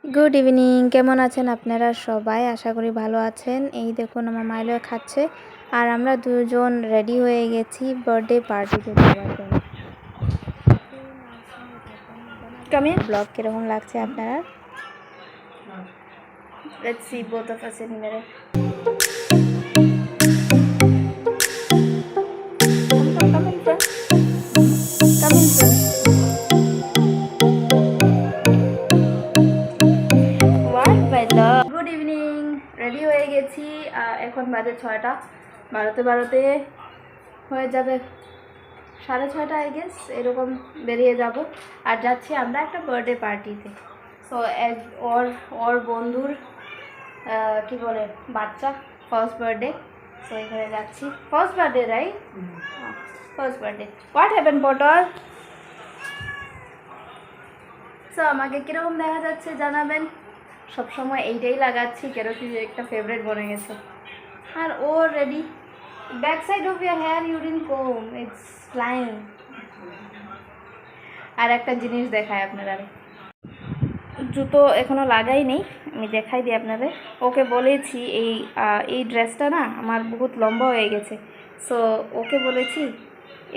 Good evening, কেমন আছেন আপনারা সবাই? আশা করি ভালো আছেন। এই দেখুন আমার মাইলো খাচ্ছে আর আমরা দুজন রেডি হয়ে গেছি বার্থডে পার্টিতে যাওয়ার জন্য। কামিং ব্লগ কিরকম লাগছে আপনারা? Let's see both of us in mirror. Come in front. Come in front. What my love? Good evening. Ready হয়ে গেছি। এখন বাজে 6টা। বারোতে হয়ে যাবে 6:30 আই গেস, এরকম বেরিয়ে যাব। আর যাচ্ছি আমরা একটা বার্থডে পার্টিতে। সো ওর বন্ধুর কি বলে বাচ্চা, ফার্স্ট বার্থডে। সো এখানে যাচ্ছি। First birthday right? First birthday. What happen পটল? সো আমাকে কীরকম দেখা যাচ্ছে জানাবেন। সবসময় এইটাই লাগাচ্ছি, কেন কি একটা ফেভারিট বনে গেছে। আর ও ready. Back side of ear hair you didn't comb, it's flying. আর একটা জিনিস দেখায় আপনারা, জুতো এখনও লাগাই নেই, আমি দেখাই দিই আপনাদের। ওকে বলেছি এই ড্রেসটা না আমার বহুত লম্বা হয়ে গেছে। সো ওকে বলেছি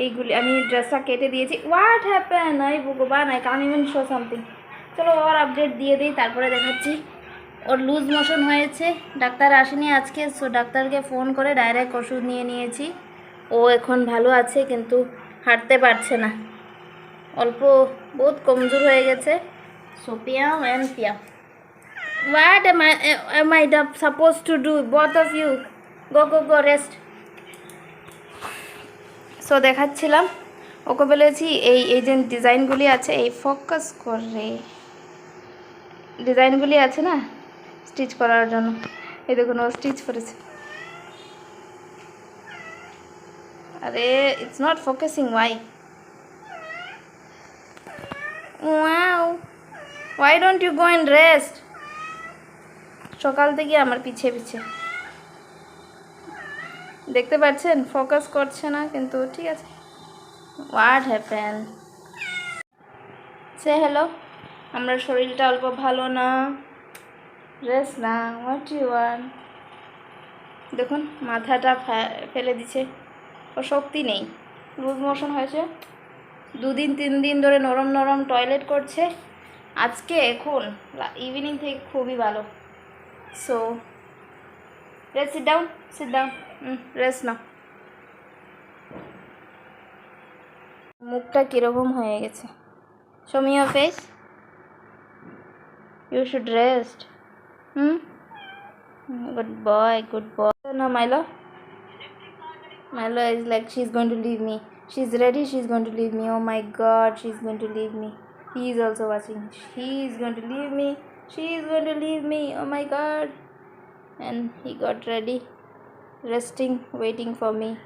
এইগুলি, আমি ড্রেসটা কেটে দিয়েছি। What happen? আই ভগবান, I can't even show something. চলো ওর আপডেট দিয়ে দিই, তারপরে দেখাচ্ছি। ওর লুজ মোশন হয়েছে, ডাক্তার আসেনি আজকে। সো ডাক্তারকে ফোন করে ডাইরেক্ট ওষুধ নিয়ে নিয়েছি। ও এখন ভালো আছে, কিন্তু হাঁটতে পারছে না, অল্প বহুত কমজোর হয়ে গেছে। So Piam and Piam. What am I supposed to do? Both of you go rest. So দেখাচ্ছিলাম, ওকে বলেছি এই যে ডিজাইনগুলি আছে, এই ফোকাস করে ডিজাইনগুলি আছে না স্টিচ করার জন্য, এই দেখুন ও স্টিচ করেছে। আরে it's not focusing, why? Wow, why don't you go and rest? সকাল থেকে আমার পিছে দেখতে পাচ্ছেন, ফোকাস করছে না, কিন্তু ঠিক আছে। What happen? সে হ্যালো। আমরা শরীরটা অল্প ভালো না, রেস্ট না। What you want? দেখুন মাথাটা ফেলে দিছে, ও শক্তি নেই, লুজ মোশন হয়েছে। 2-3 দিন ধরে নরম টয়লেট করছে। আজকে এখন ইভিনিং থেকে খুবই ভালো। So let's sit down rest now. মুখটা কীরকম হয়ে গেছে, show me your face. You should rest. Good boy না Milo is like she's going to leave me. She's ready, she's going to leave me. Oh my god, she's going to leave me. He is also watching. She is going to leave me. She is going to leave me. Oh my god. And he got ready, resting, waiting for me.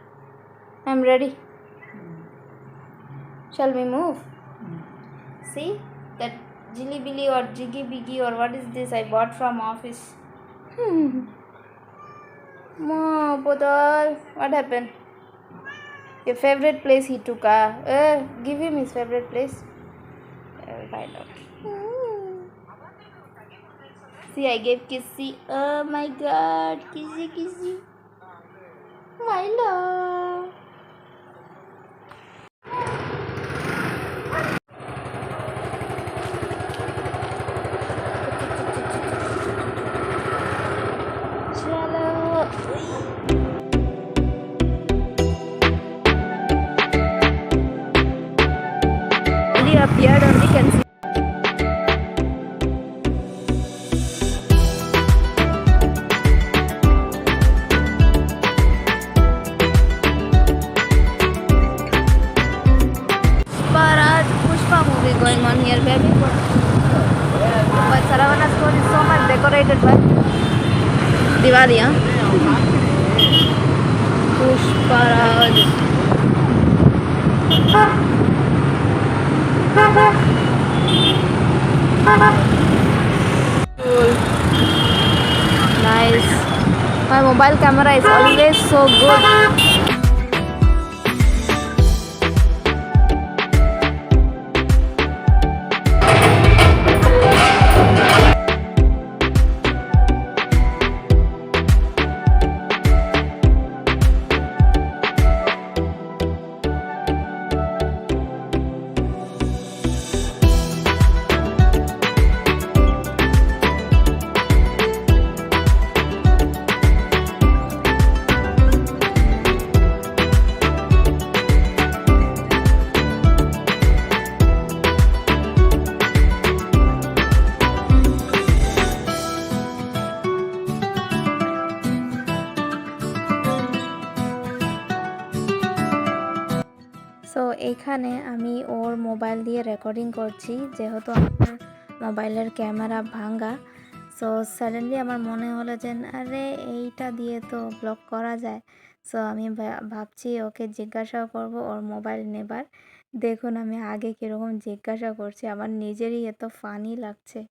I'm ready. Shall we move? See that Jilly Billy or Jiggy Biggy or what is this I bought from office. Podal, what happened? Your favorite place he took. Give him his favorite place. I'll find out. See, I gave kissy. Oh my god, kissy. My love. Appeared only can see. Pushpa movie going on here, baby. But Saravana School is so much decorated by Diwali, huh? Pushpa Raj. Cool. Nice. My mobile camera is always so good. এখানে আমি ওর mobile দিয়ে recording করছি, যেহেতু আমার মোবাইলের camera ভাঙা। So suddenly আমার মনে হলো যে আরে এইটা দিয়ে তো ব্লগ করা যায়। সো আমি ভাবছি ওকে জিজ্ঞাসা করব ওর মোবাইল নেবার। দেখুন আমি আগে কীরকম জিজ্ঞাসা করছি, আমার নিজেরই এত ফানি লাগছে।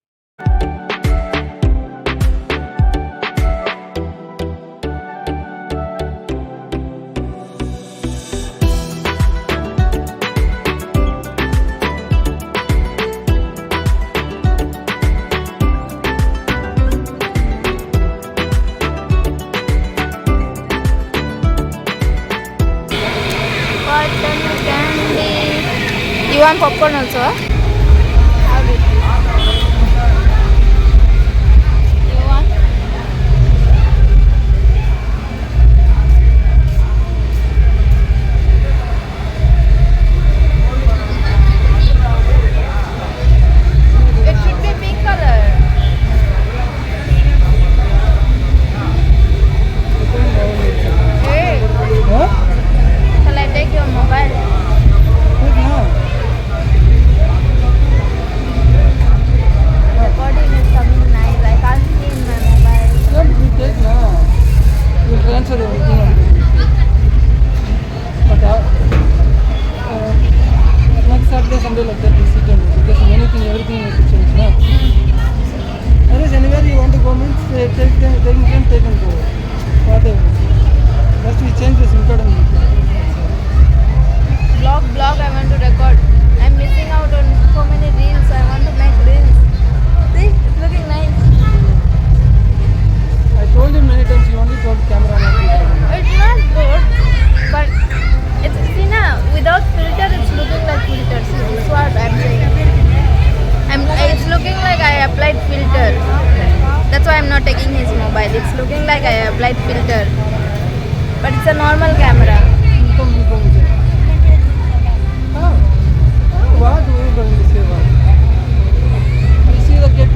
Cotton candy. You want popcorn also? How do you want? It should be pink color. Hey, What? shall I take your mobile? Wait now. Recording is coming nice. I can't see in my mobile. Don't we take now. We'll transfer everything on this. But next Saturday, Sunday like that we sit and do because anything, everything has to change now. Otherwise, anywhere you want to go means take them and go. Whatever. First we change the SIM card and Blog, I want to record. I'm missing out on so many reels. I want to make reels. See, it's looking nice. I told you many times, you only told camera not to. It's not good, but it's, see now, without filter, it's looking like filter. See, this is what I'm saying. It's looking like I applied filter. That's why I'm not taking his mobile. It's looking like I applied filter, but it's a normal camera. Come. What? We are going to say what? You see the cake